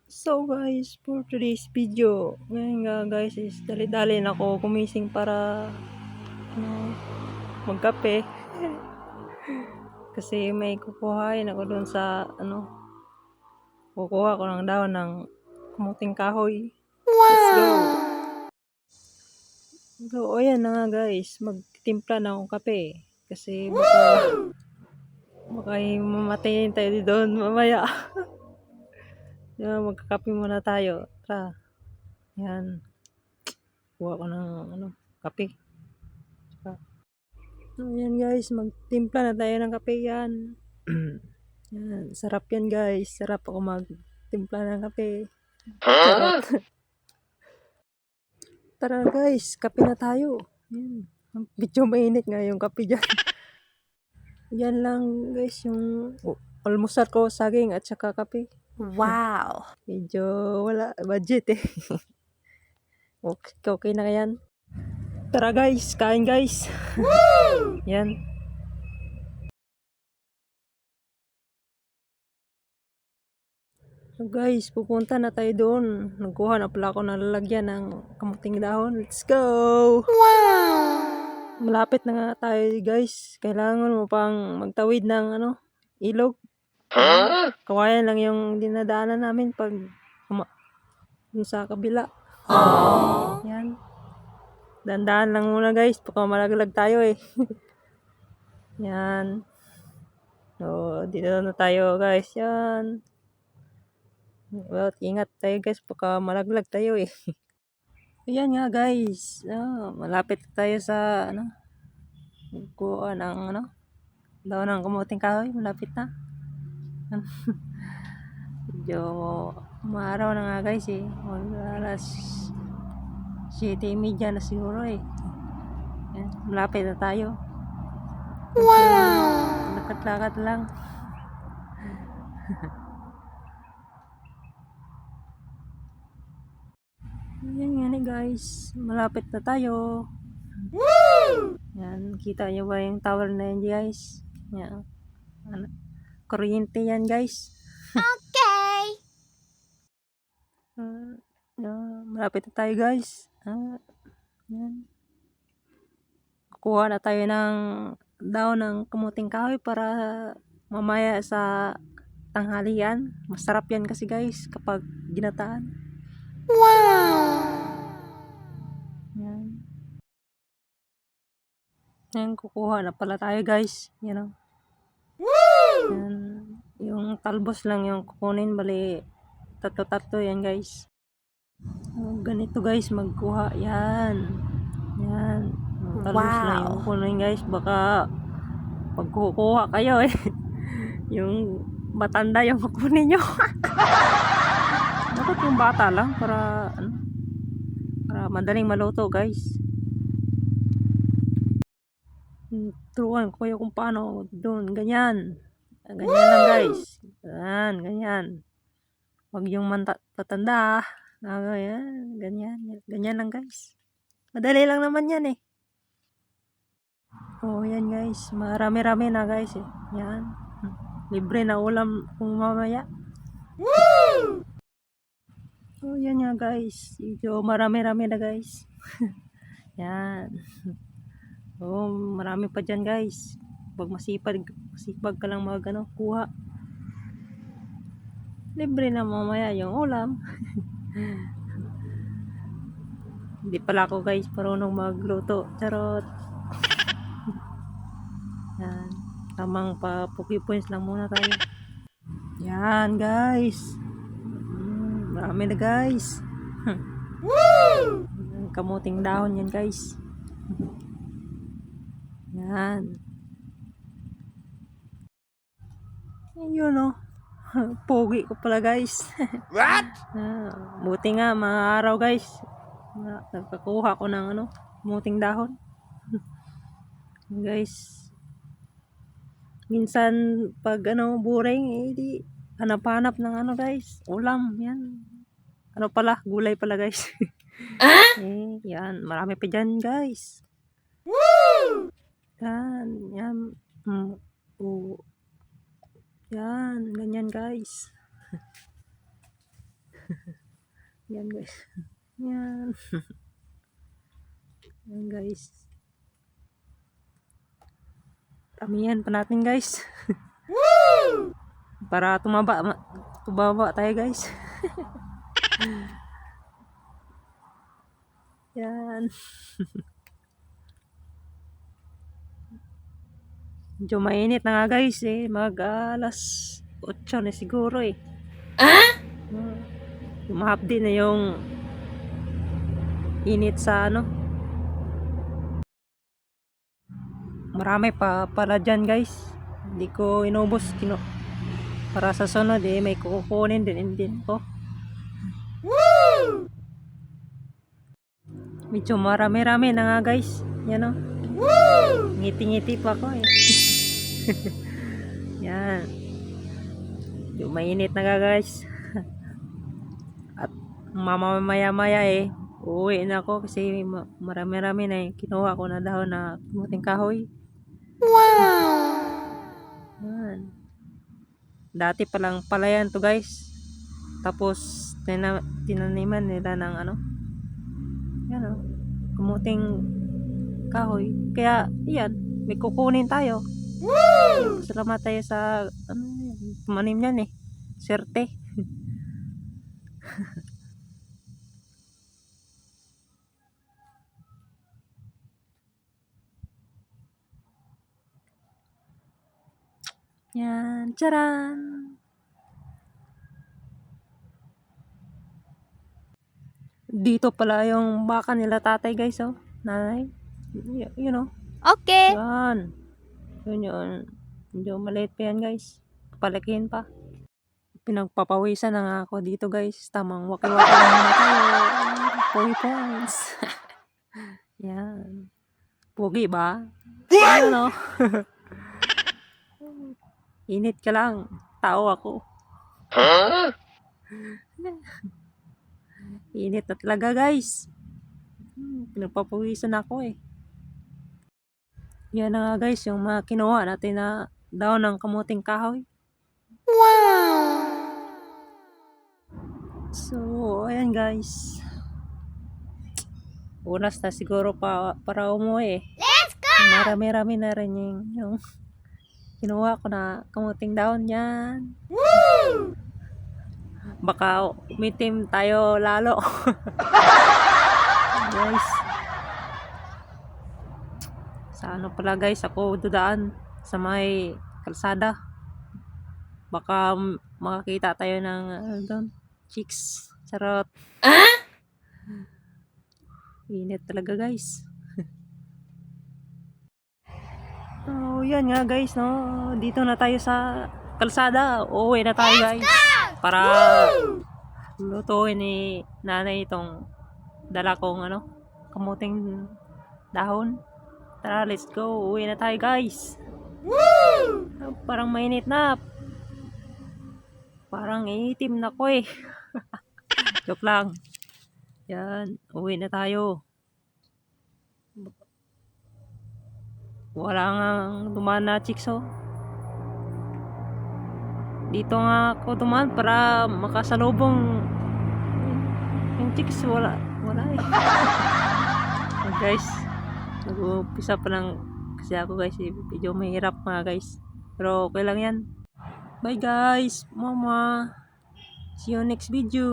So guys, for today's video, ngayon nga guys is dali-dali na ako gumising para ano, magkape. Kasi may kukuhain ako doon sa kukuha ko ng daon ng kamuting kahoy. Let's go! So ayan na nga guys, magtimpla na akong kape. Kasi baka mamatayin tayo doon mamaya. Magkakape muna tayo. Tara. Yan. Kuha ko ng kape. So, yan guys, magtimpla na tayo ng kape yan. Yan, sarap yan guys. Sarap ako magtimpla ng kape. Charot. Tara guys, kape na tayo. Yan. Medyo mainit nga yung kape dyan. Yan lang guys, yung almusal ko, saging at saka kape. Wow! Medyo wala budget eh. Okay na yan. Tara guys, kain guys. Yan. So guys, pupunta na tayo doon. Nagkuha na pala ako ng lalagyan ng kamuting dahon. Let's go! Wow! Malapit na nga tayo guys. Kailangan mo pang magtawid ng ilog. Kawayan lang yung dinadaanan namin pag dun sa kabila. Yan. Dandaan lang muna guys. Baka malaglag tayo eh. Yan. So, dito na tayo guys. Yan. Well, ingat tayo guys. Baka malaglag tayo eh. Ayan nga guys. Malapit tayo sa kuha ng daw ng kamuting kahoy. Malapit na. Medyo maaraw na nga guys eh. Alas 7:30 na siguro eh. Ayan, malapit na tayo. Wow! Lakad-lakad lang. Ayan nga ni guys. Malapit na tayo. Yan, kita nyo ba yung tower na yan guys? Yan. Kuryente yan guys. Okay! Malapit na tayo guys. Yan. Kukuha na tayo ng daon ng kamuting kahoy para mamaya sa tanghalian. Masarap yan kasi guys kapag ginataan. Wow! Yan. Yan, kukuha na pala tayo guys. Yan o. Yan. Yung talbos lang yung kukunin. Bali, tatlo yan guys. Ganito guys, magkuha. Yan. Yan. Talbos lang yung kukunin guys. Baka pag kukuha kayo eh. Yung matanda yung kukunin nyo. Dapat yung bata lang para madaling maluto guys. Turuan ko kayo kung paano doon. Ganyan. Ganyan lang guys. Yan, ganyan. Huwag yung tatanda. Ganyan. Ganyan lang guys. Madali lang naman yan eh. Oh, yan guys. Marami-rami na guys eh. Yan. Libre na ulam kung mamaya. Oh, yan nga guys. Medyo marami-rami na guys. Yan. Oh, marami pa dyan guys. Pag masipag ka lang kuha. Libre na mamaya yung ulam. Hindi pala ako guys marunong magluto. Charot. Yan. Tamang pa puki points lang muna tayo. Yan guys. Marami na guys. Kamuting dahon yan guys. Yan. Ayun o. Pogi ko pala guys. What? Buti nga mga araw guys. Nagkakuha ko ng kamuting dahon. Guys. Minsan pag boring di hanap-hanap ng guys. Ulam. Yan. Pala, gulay pala guys. Yan. Marami pa dyan guys. Yan. Yan. Yan, ganyan guys. Yan guys. Yan. Yan guys. Tamihan pa natin guys. Para tumaba tayo guys. Yan. Medyo mainit na nga guys eh. Mag alas 8 na siguro eh. Umahapdi na yung init sa ano. Marami pa pala dyan guys. Hindi ko inubos. Para sa sunod eh. May kukunin din ko. Medyo marami-rami na nga guys. Yan o. Ngiti-ngiti pa ako eh. Yan. Medyo mainit na nga guys. At mamaya-maya eh. Uuwi na ako kasi marami-rami na yung kinuha ko na dahon na kamuting kahoy. Wow! Yan. Dati palang palayan to guys. Tapos tinaniman nila ng ano. Yan o. Kamuting kahoy. Kaya yan. May kukunin tayo. Salamat tayo sa ano, tumanim yan eh. Swerte. Yan. Charan! Dito pala yung baka nila tatay guys oh. Nanay. You know. Okay. Yan. Yun. Medyo maliit pa yan guys. Palakihin pa. Pinagpapawisan na nga ako dito guys. Tamang waki-waki lang muna tayo. Pogi points. Yan. Pogi ba? Ano? Init ka lang. Tao ako. Init na talaga guys. Pinagpapawisan ako eh. Yan na nga guys, yung mga kinuha natin na daon ng kamuting kahoy. Wow! So, ayan guys. Oras na siguro para umuwi eh. Let's go! Marami-rami na rin yung kinuha ko na kamuting daon yan. Woo! Baka umitim tayo lalo. Guys. Sa ano pala guys, ako dudaan sa may kalsada. Baka makakita tayo ng doon, chicks. Charot. Init talaga guys. So yan nga guys no. Dito na tayo sa kalsada. Uuwi na tayo guys. Para lutuin ni nanay itong dala kong ano, kamuting dahon. Tara, let's go. Uwi na tayo guys. Parang mainit na. Parang itim na ko eh. Joke lang. Yan. Uwi na tayo. Wala nga dumaan na chicks oh. Dito nga ako dumaan para makasalubong yung chicks. Wala eh. So guys, nag-umpisa pa lang kasi ako guys. Medyo mahirap mga guys. Pero okay lang yan. Bye guys. Mama. See you next video.